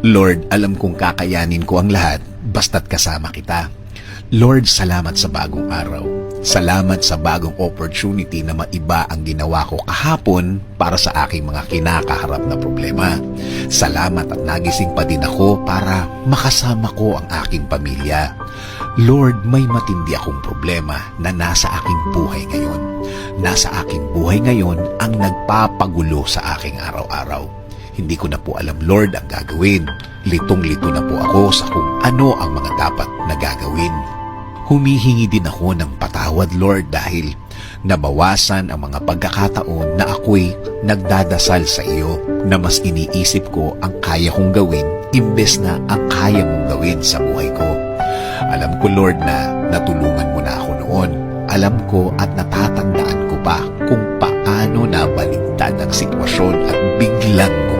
Lord, alam kong kakayanin ko ang lahat basta't kasama kita. Lord, salamat sa bagong araw. Salamat sa bagong opportunity na maiba ang ginawa ko kahapon para sa aking mga kinakaharap na problema. Salamat at nagising pa din ako para makasama ko ang aking pamilya. Lord, may matindi akong problema na nasa aking buhay ngayon. Nasa aking buhay ngayon ang nagpapagulo sa aking araw-araw. Hindi ko na po alam, Lord, ang gagawin. Litong-lito na po ako sa kung ano ang mga dapat na gagawin. Humihingi din ako ng patawad, Lord, dahil nabawasan ang mga pagkakataon na ako'y nagdadasal sa iyo na mas iniisip ko ang kaya kong gawin imbes na ang kaya mong gawin sa buhay ko. Alam ko, Lord, na natulungan mo na ako noon. Alam ko at natatandaan ko pa kung paano nabaligtad ang sitwasyon at biglang